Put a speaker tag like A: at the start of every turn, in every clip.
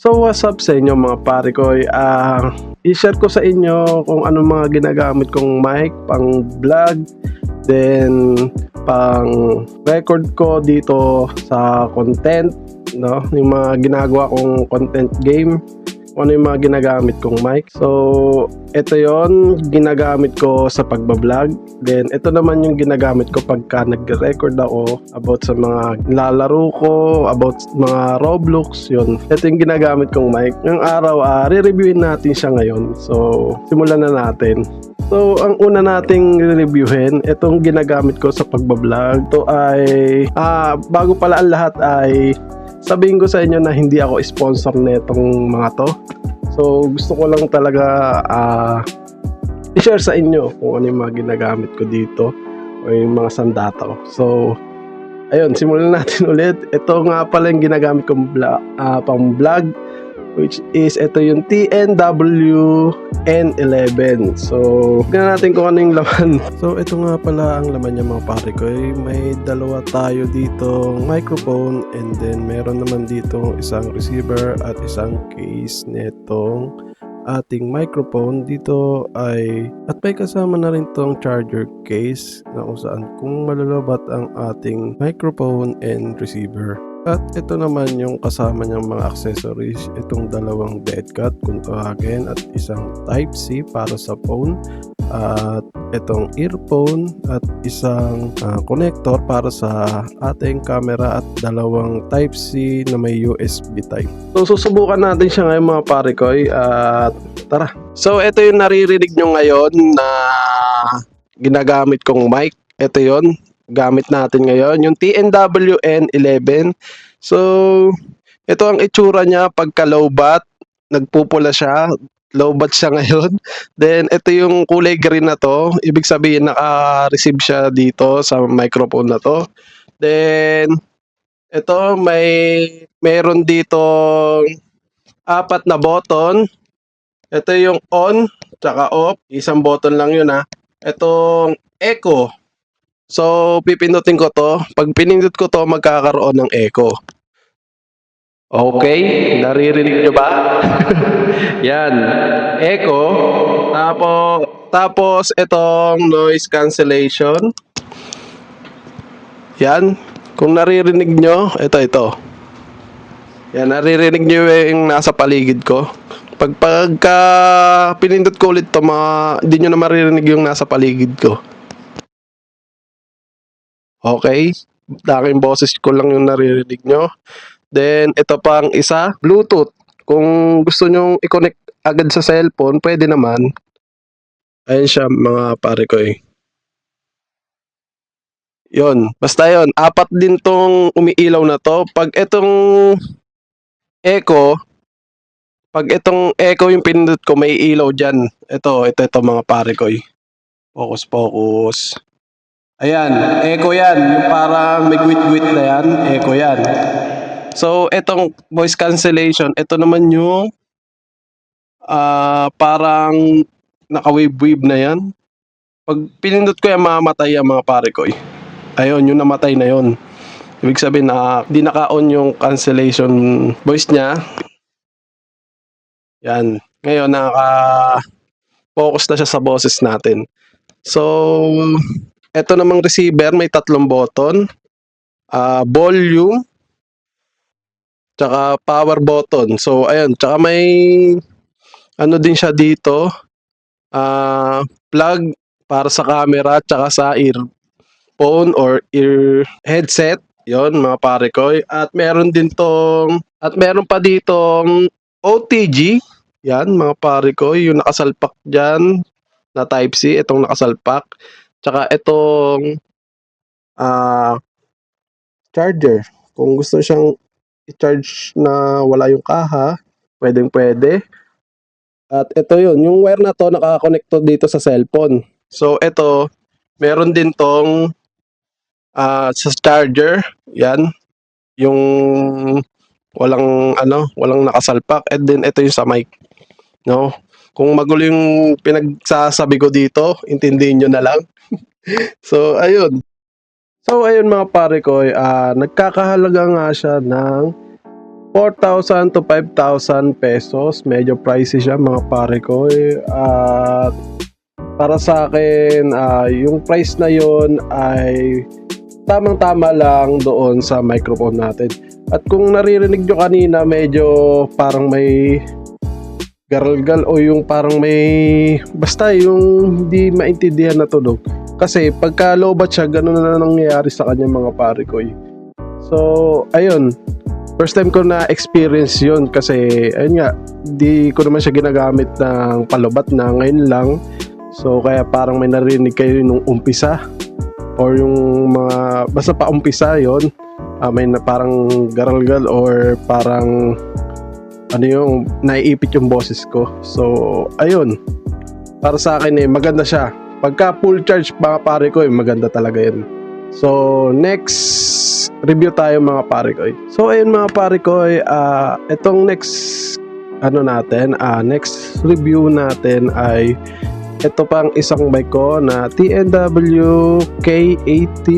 A: So what's up sa inyo mga pare ko, i-share ko sa inyo kung anong mga ginagamit kong mic pang vlog, then pang record ko dito sa content, no? Yung mga ginagawa kong content game, kung ano yung mga ginagamit kong mic. So ito yon ginagamit ko sa pagbablog, then ito naman yung ginagamit ko pagka nagre-record ako about sa mga lalaro ko, about mga Roblox, yun. Ito yung ginagamit kong mic. Ngayong araw, re-reviewin natin siya ngayon. So simulan na natin. So ang una nating reviewin, itong ginagamit ko sa pagbablog. Ito ay bago pala ang lahat ay sabihin ko sa inyo na hindi ako sponsor netong mga to. So gusto ko lang talaga i-share sa inyo kung ano yung mga ginagamit ko dito o yung mga sandata ko. So ayun, simulan natin ulit. Ito nga pala yung ginagamit kong pang vlog, which is ito yung TNW N11. So tignan natin kung ano yung laman. So ito nga pala ang laman niya mga pare ko. May dalawa tayo dito microphone, and then meron naman dito isang receiver at isang case netong ating microphone dito at may kasama na rin tong charger case na kung saan kung malalabat ang ating microphone and receiver. At ito naman yung kasama niyang mga accessories, itong dalawang dead cat kung tawagin, at isang type C para sa phone, at itong earphone, at isang connector para sa ating camera, at dalawang type C na may USB type. So susubukan natin siya ngayon mga pare ko, at tara. So ito yung naririnig nyo ngayon na ginagamit kong mic. Ito yon gamit natin ngayon, yung TNW N11. So ito ang itsura niya pagka low bat, nagpupula siya, low bat siya ngayon. Then ito yung kulay green na to, ibig sabihin naka-receive siya dito sa microphone na to. Then ito meron dito 4 na button. Ito yung on tsaka off, isang button lang yun Itong echo, so pipindutin ko to, pag pinindot ko to magkakaroon ng echo. Okay, naririnig nyo ba? Yan, echo. Tapos itong noise cancellation. Yan, kung naririnig nyo, ito. Yan, naririnig nyo yung nasa paligid ko. Pagka pinindot ko ulit to, hindi nyo na maririnig yung nasa paligid ko. Okay, aking boses ko lang yung naririnig nyo. Then ito pang isa, Bluetooth. Kung gusto nyo i-connect agad sa cellphone, pwede naman. Ayun siya mga pare ko Yun, basta yun, 4 din tong umiilaw na to. Pag itong echo yung pinindot ko, may ilaw dyan. Ito mga pare ko Focus. Ayan, echo yan. Yung parang may gwit-gwit na yan, echo yan. So, itong voice cancellation, ito naman yung parang naka-wave na yan. Pag pinindot ko yan, mamatay ang mga pare ko Ayun, yung namatay na yon. Ibig sabihin na di naka-on yung cancellation voice niya. Yan. Ngayon, naka-focus na siya sa boses natin. So, ito namang receiver, may 3 button. Volume, tsaka power button. So, ayun. Tsaka may ano din siya dito. Plug para sa camera, tsaka sa earphone or ear headset. Yon mga pare ko. At meron pa ditong OTG. Yan mga pare ko. Yung nakasalpak dyan na type C. Itong nakasalpak. Tsaka itong charger. Kung gusto siyang i-charge na wala yung kaha, pwede. At ito yun, yung wire na to nakakonect to dito sa cellphone. So ito, meron din tong sa charger, yan, yung walang nakasalpak, and then ito yung sa mic. No? Kung magulo yung pinagsasabi ko dito, intindihin nyo na lang. So ayun mga pare ko, nagkakahalaga nga siya ng 4,000 to 5,000 pesos. Medyo pricey siya mga pare ko. At para sa akin, yung price na yon ay tamang-tama lang doon sa microphone natin. At kung naririnig nyo kanina, medyo parang may garalgal o yung parang may basta yung hindi maintindihan na tunog. Kasi pagka lobat siya, ganun na nangyayari sa kanya mga pare ko. So, ayun. First time ko na experience yun kasi ayun nga, di ko naman siya ginagamit ng palubat na ngayon lang. So, kaya parang may narinig kayo nung umpisa or yung mga basta pa umpisa yon, may na parang garalgal or parang ano yung naiipit yung boses ko. So ayun, para sa akin maganda siya. Pagka full charge mga pare ko maganda talaga yun. So next review tayo mga pare ko. So ayun mga pare ko, itong next next review natin ay ito pang isang mic ko na TNW K18.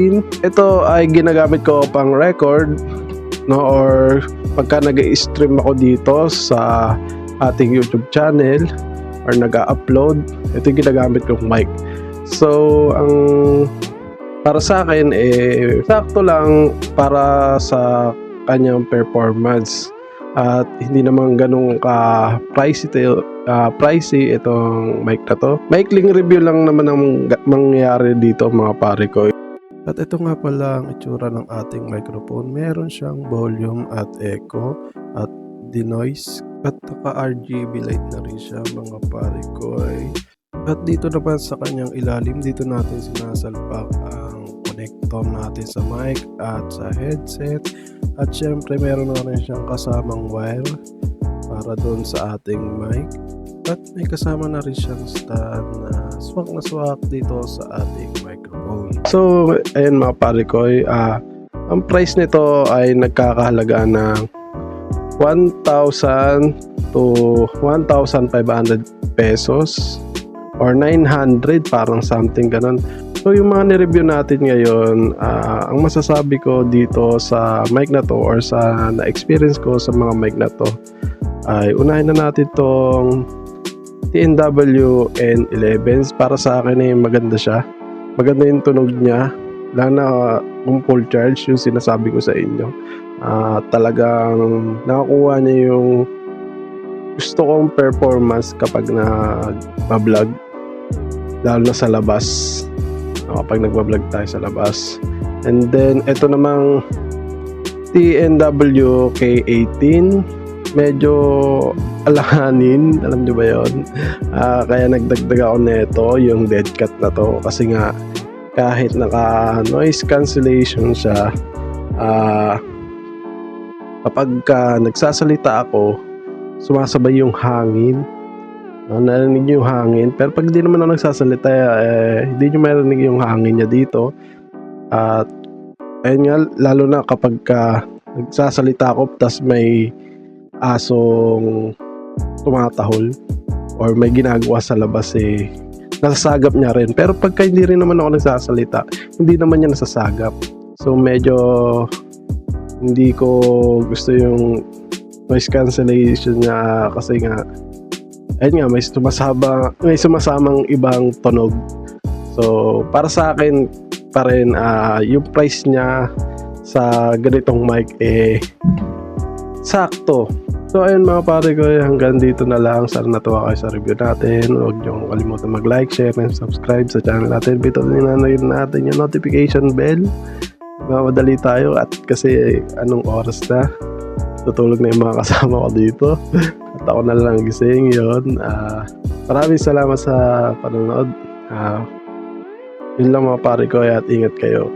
A: Ito ay ginagamit ko pang record, no, or pagka nag-i-stream ako dito sa ating YouTube channel or nag-upload, ito yung ginagamit kong mic. So, ang para sa akin sakto lang para sa kanyang performance. At hindi naman ganun ka pricey itong mic na to. Maikling review lang naman ang mangyayari dito mga pare ko. At ito nga pala ang itsura ng ating microphone. Meron siyang volume at echo at denoise at naka-RGB light na rin siya mga pare ko. At dito naman sa kanyang ilalim, dito natin sinasalpak ang connector natin sa mic at sa headset. At syempre meron na rin siyang kasamang wire para doon sa ating mic. At may kasama na rin siyang stand na swak dito sa ating microphone. So ayun mga pare ko, ang price nito ay nagkakahalaga ng 1,000 to 1,500 pesos or 900, parang something ganun. So yung mga ni-review natin ngayon, ang masasabi ko dito sa mic na to or sa na-experience ko sa mga mic na to ay unahin na natin tong TNW N11. Para sa akin maganda siya. Maganda yung tunog niya. Lalo na kung full charge, yung sinasabi ko sa inyo. Talagang nakakuha niya yung gusto kong performance kapag nag-vlog. Lalo na sa labas. Kapag nagbablog tayo sa labas. And then ito namang TNW K18, medyo alanganin, alam nyo ba yun? Kaya nagdagdag ako nito, yung dead cat na to, kasi nga kahit naka noise cancellation siya, kapag nagsasalita ako, sumasabay yung hangin. Narinig nyo yung hangin, pero pag hindi naman ako nagsasalita, hindi nyo marinig yung hangin niya dito. At ayun nga, lalo na kapag nagsasalita ako tas may asong tumatahol or may ginagawa sa labas, nasasagap niya rin. Pero pagka hindi rin naman ako nagsasalita, hindi naman niya nasasagap. So medyo hindi ko gusto yung noise cancellation niya, kasi nga ayun nga, may sumasamang ibang tunog. So para sa akin pa rin, yung price niya sa ganitong mic sakto. So ayun mga pare ko, hanggang dito na lang. Sana natuwa kayo sa review natin. Huwag niyo kalimutan mag-like, share, and subscribe sa channel natin. Pindutin natin yung notification bell. Mamadali tayo at kasi anong oras na, tutulog na yung mga kasama ko dito. At ako na lang gising yun. Maraming salamat sa panonood. Yun lang mga pare ko, at ingat kayo.